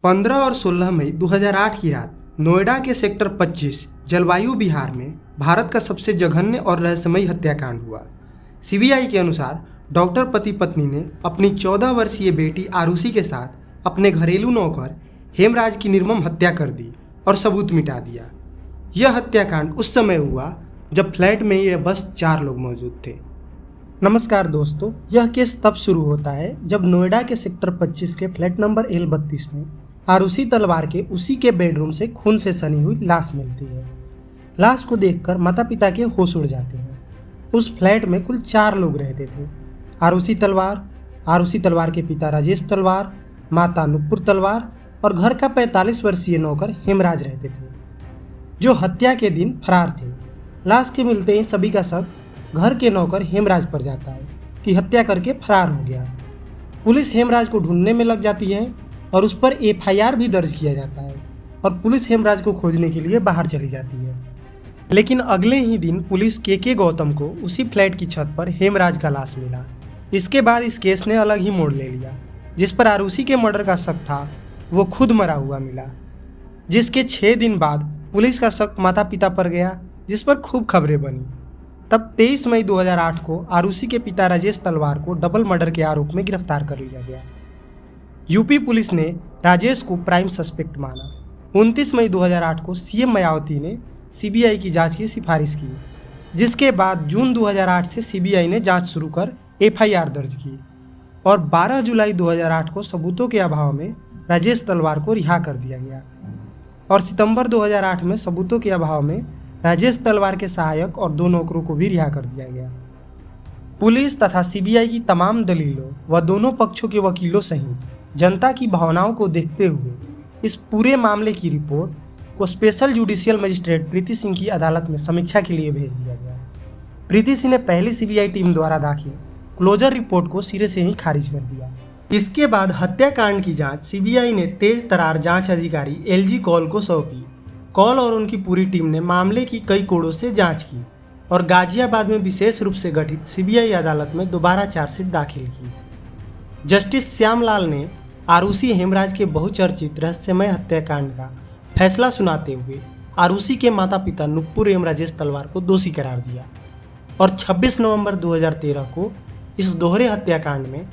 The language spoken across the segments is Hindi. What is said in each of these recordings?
15 और 16 मई 2008 की रात नोएडा के सेक्टर 25 जलवायु बिहार में भारत का सबसे जघन्य और रहस्यमयी हत्याकांड हुआ। सीबीआई के अनुसार डॉक्टर पति पत्नी ने अपनी 14 वर्षीय बेटी आरुषि के साथ अपने घरेलू नौकर हेमराज की निर्मम हत्या कर दी और सबूत मिटा दिया। यह हत्याकांड उस समय हुआ जब फ्लैट में यह बस 4 लोग मौजूद थे। नमस्कार दोस्तों, यह केस तब शुरू होता है जब नोएडा के सेक्टर 25 के फ्लैट नंबर L32 में आरुषि तलवार के उसी के बेडरूम से खून से सनी हुई लाश मिलती है। लाश को देखकर माता पिता के होश उड़ जाते हैं। उस फ्लैट में कुल 4 लोग रहते थे। आरुषि तलवार के पिता राजेश तलवार, माता नुपुर तलवार और घर का 45 वर्षीय नौकर हेमराज रहते थे, जो हत्या के दिन फरार थे। लाश के मिलते ही सभी का शक घर के नौकर हेमराज पर जाता है कि हत्या करके फरार हो गया। पुलिस हेमराज को ढूंढने में लग जाती है और उस पर FIR भी दर्ज किया जाता है और पुलिस हेमराज को खोजने के लिए बाहर चली जाती है। लेकिन अगले ही दिन पुलिस के गौतम को उसी फ्लैट की छत पर हेमराज का लाश मिला। इसके बाद इस केस ने अलग ही मोड़ ले लिया। जिस पर आरुषि के मर्डर का शक था वो खुद मरा हुआ मिला, जिसके 6 दिन बाद पुलिस का शक माता पिता पर गया, जिस पर खूब खबरें बनी। तब 23 मई 2008 को आरुषि के पिता राजेश तलवार को डबल मर्डर के आरोप में गिरफ्तार कर लिया गया। यूपी पुलिस ने राजेश को प्राइम सस्पेक्ट माना। 29 मई 2008 को CM मायावती ने CBI की जांच की सिफारिश की, जिसके बाद जून 2008 से CBI ने जांच शुरू कर FIR दर्ज की और 12 जुलाई 2008 को सबूतों के अभाव में राजेश तलवार को रिहा कर दिया गया और सितंबर 2008 में सबूतों के अभाव में राजेश तलवार के सहायक और 2 नौकरों को भी रिहा कर दिया गया। पुलिस तथा CBI की तमाम दलीलों व दोनों पक्षों के वकीलों सहित जनता की भावनाओं को देखते हुए इस पूरे मामले की रिपोर्ट को स्पेशल जुडिशियल मजिस्ट्रेट प्रीति सिंह की अदालत में समीक्षा के लिए भेज दिया गया। प्रीति सिंह ने पहली CBI टीम द्वारा दाखिल क्लोजर रिपोर्ट को सिरे से ही खारिज कर दिया। इसके बाद हत्याकांड की जांच CBI ने तेज तरार जांच अधिकारी LG कौल को सौंपी। कौल और उनकी पूरी टीम ने मामले की कई कोणों से जांच की और गाजियाबाद में विशेष रूप से गठित CBI अदालत में दोबारा चार्जशीट दाखिल की। जस्टिस श्यामलाल ने आरुषि हेमराज के बहुचर्चित रहस्यमय हत्याकांड का फैसला सुनाते हुए आरुषि के माता पिता नुपुर एवं राजेश तलवार को दोषी करार दिया और 26 नवंबर 2013 को इस दोहरे हत्याकांड में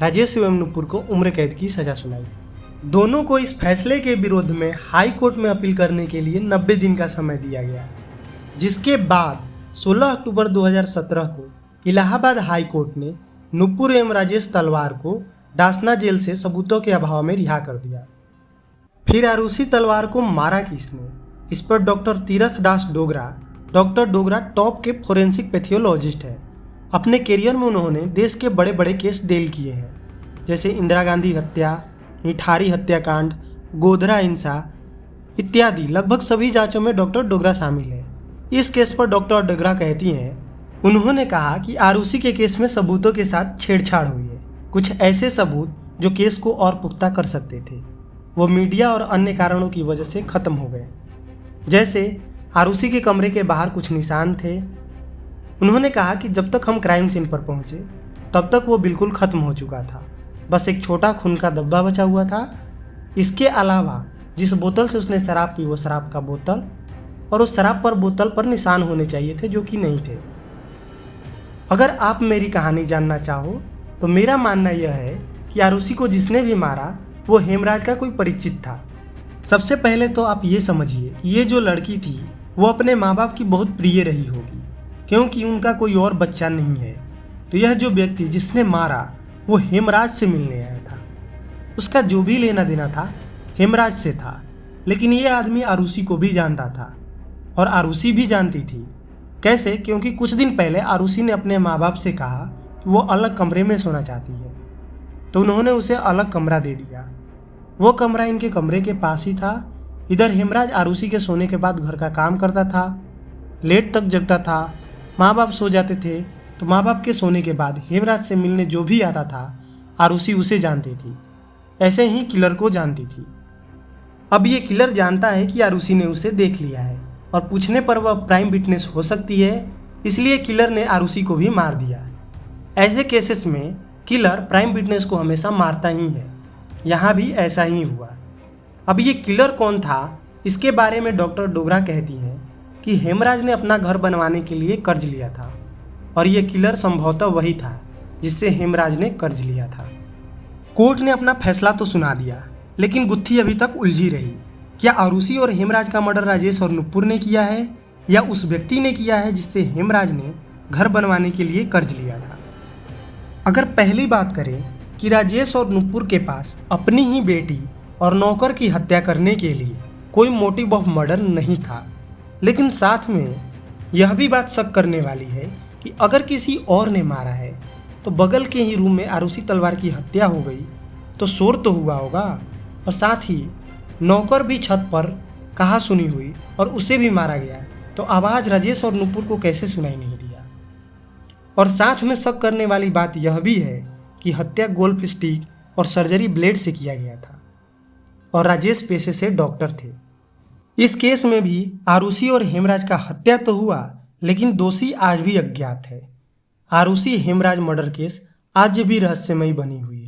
राजेश एवं नुपुर को उम्र कैद की सजा सुनाई। दोनों को इस फैसले के विरोध में हाई कोर्ट में अपील करने के लिए 90 दिन का समय दिया गया, जिसके बाद 16 अक्टूबर 2017 को इलाहाबाद हाई कोर्ट ने नुपुर एवं राजेश तलवार को डासना जेल से सबूतों के अभाव में रिहा कर दिया। फिर आरुषि तलवार को मारा किसने, इस पर डॉक्टर तीरथ दास डोगरा। डॉक्टर डोगरा टॉप के फोरेंसिक पैथोलॉजिस्ट हैं। अपने करियर में उन्होंने देश के बड़े बड़े केस डील किए हैं, जैसे इंदिरा गांधी हत्या, निठारी हत्याकांड, गोधरा हिंसा इत्यादि। लगभग सभी जांचों में डॉक्टर डोगरा शामिल है। इस केस पर डॉक्टर डोगरा कहती हैं, उन्होंने कहा कि आरुषि के केस में सबूतों के साथ छेड़छाड़ हुई है। कुछ ऐसे सबूत जो केस को और पुख्ता कर सकते थे, वो मीडिया और अन्य कारणों की वजह से खत्म हो गए। जैसे आरुषि के कमरे के बाहर कुछ निशान थे। उन्होंने कहा कि जब तक हम क्राइम सीन पर पहुंचे तब तक वो बिल्कुल खत्म हो चुका था, बस एक छोटा खून का धब्बा बचा हुआ था। इसके अलावा जिस बोतल से उसने शराब पी वो शराब का बोतल और उस शराब पर बोतल पर निशान होने चाहिए थे, जो कि नहीं थे। अगर आप मेरी कहानी जानना चाहो तो मेरा मानना यह है कि आरुषि को जिसने भी मारा वो हेमराज का कोई परिचित था। सबसे पहले तो आप ये समझिए कि ये जो लड़की थी वो अपने माँ बाप की बहुत प्रिय रही होगी, क्योंकि उनका कोई और बच्चा नहीं है। तो यह जो व्यक्ति जिसने मारा वो हेमराज से मिलने आया था। उसका जो भी लेना देना था हेमराज से था। लेकिन ये आदमी आरुषि को भी जानता था और आरुषि भी जानती थी। कैसे? क्योंकि कुछ दिन पहले आरुषि ने अपने माँ बाप से कहा कि वो अलग कमरे में सोना चाहती है, तो उन्होंने उसे अलग कमरा दे दिया। वो कमरा इनके कमरे के पास ही था। इधर हेमराज आरुषि के सोने के बाद घर का काम करता था, लेट तक जगता था। माँ बाप सो जाते थे तो माँ बाप के सोने के बाद हेमराज से मिलने जो भी आता था आरुषि उसे जानती थी। ऐसे ही किलर को जानती थी। अब ये किलर जानता है कि आरुषि ने उसे देख लिया है और पूछने पर वह प्राइम विटनेस हो सकती है, इसलिए किलर ने आरुषि को भी मार दिया। ऐसे केसेस में किलर प्राइम विटनेस को हमेशा मारता ही है। यहाँ भी ऐसा ही हुआ। अब ये किलर कौन था, इसके बारे में डॉक्टर डोगरा कहती हैं कि हेमराज ने अपना घर बनवाने के लिए कर्ज लिया था और ये किलर संभवतः वही था जिससे हेमराज ने कर्ज लिया था। कोर्ट ने अपना फैसला तो सुना दिया, लेकिन गुत्थी अभी तक उलझी रही। क्या आरुषि और हेमराज का मर्डर राजेश और नुपुर ने किया है या उस व्यक्ति ने किया है जिससे हेमराज ने घर बनवाने के लिए कर्ज लिया था? अगर पहली बात करें कि राजेश और नुपुर के पास अपनी ही बेटी और नौकर की हत्या करने के लिए कोई मोटिव ऑफ मर्डर नहीं था, लेकिन साथ में यह भी बात शक करने वाली है कि अगर किसी और ने मारा है तो बगल के ही रूम में आरुषि तलवार की हत्या हो गई तो शोर तो हुआ होगा, और साथ ही नौकर भी छत पर कहा सुनी हुई और उसे भी मारा गया, तो आवाज़ राजेश और नुपुर को कैसे सुनाई नहीं दिया? और साथ में शक करने वाली बात यह भी है कि हत्या गोल्फ स्टिक और सर्जरी ब्लेड से किया गया था और राजेश पेशे से डॉक्टर थे। इस केस में भी आरुषि और हेमराज का हत्या तो हुआ, लेकिन दोषी आज भी अज्ञात है। आरुषि हेमराज मर्डर केस आज भी रहस्यमयी बनी हुई है।